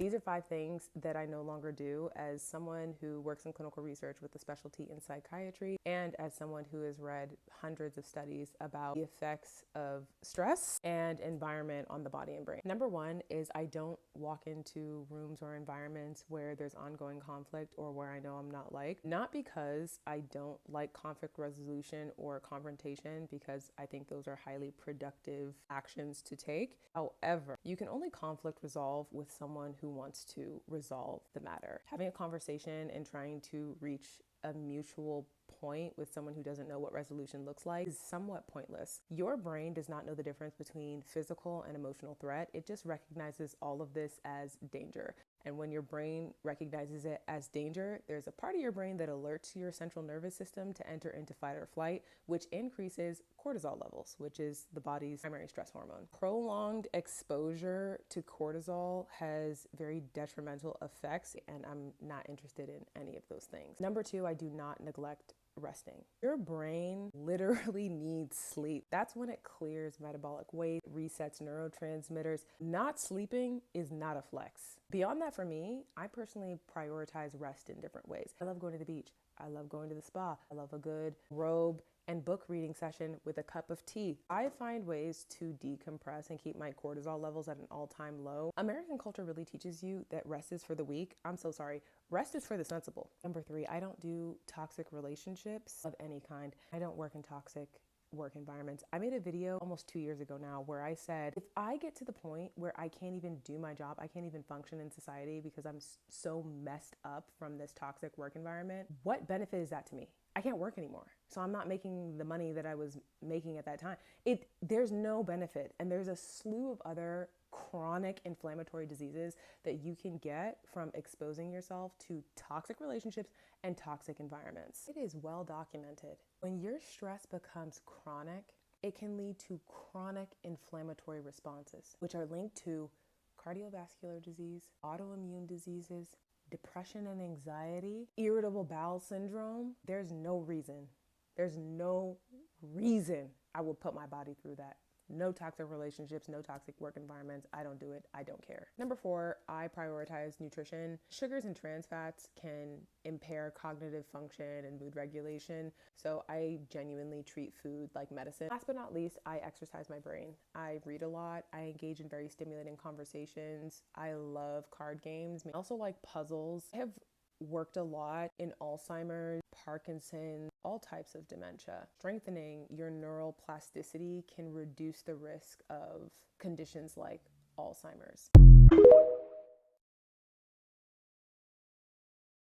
These are 5 things that I no longer do as someone who works in clinical research with a specialty in psychiatry and as someone who has read hundreds of studies about the effects of stress and environment on the body and brain. Number 1 is I don't walk into rooms or environments where there's ongoing conflict or where I know I'm not liked. Not because I don't like conflict resolution or confrontation, because I think those are highly productive actions to take. However, you can only conflict resolve with someone who wants to resolve the matter. Having a conversation and trying to reach a mutual point with someone who doesn't know what resolution looks like is somewhat pointless. Your brain does not know the difference between physical and emotional threat. It just recognizes all of this as danger. And when your brain recognizes it as danger, there's a part of your brain that alerts your central nervous system to enter into fight or flight, which increases cortisol levels, which is the body's primary stress hormone. Prolonged exposure to cortisol has very detrimental effects, and I'm not interested in any of those things. Number 2, I do not neglect resting. Your brain literally needs sleep. That's when it clears metabolic waste, resets neurotransmitters. Not sleeping is not a flex. Beyond that, for me, I personally prioritize rest in different ways. I love going to the beach. I love going to the spa. I love a good robe and book reading session with a cup of tea. I find ways to decompress and keep my cortisol levels at an all-time low. American culture really teaches you that rest is for the weak. I'm so sorry. Rest is for the sensible. Number 3, I don't do toxic relationships of any kind. I don't work in toxic work environments. I made a video almost 2 years ago now where I said, if I get to the point where I can't even do my job, I can't even function in society because I'm so messed up from this toxic work environment, what benefit is that to me? I can't work anymore. So I'm not making the money that I was making at that time. There's no benefit. And there's a slew of other chronic inflammatory diseases that you can get from exposing yourself to toxic relationships and toxic environments. It is well documented. When your stress becomes chronic, it can lead to chronic inflammatory responses, which are linked to cardiovascular disease, autoimmune diseases, depression and anxiety, irritable bowel syndrome. There's no reason I will put my body through that. No toxic relationships, no toxic work environments. I don't do it. I don't care. Number 4, I prioritize nutrition. Sugars and trans fats can impair cognitive function and mood regulation. So I genuinely treat food like medicine. Last but not least, I exercise my brain. I read a lot. I engage in very stimulating conversations. I love card games. I also like puzzles. I have worked a lot in Alzheimer's, Parkinson's, all types of dementia. Strengthening your neural plasticity can reduce the risk of conditions like Alzheimer's.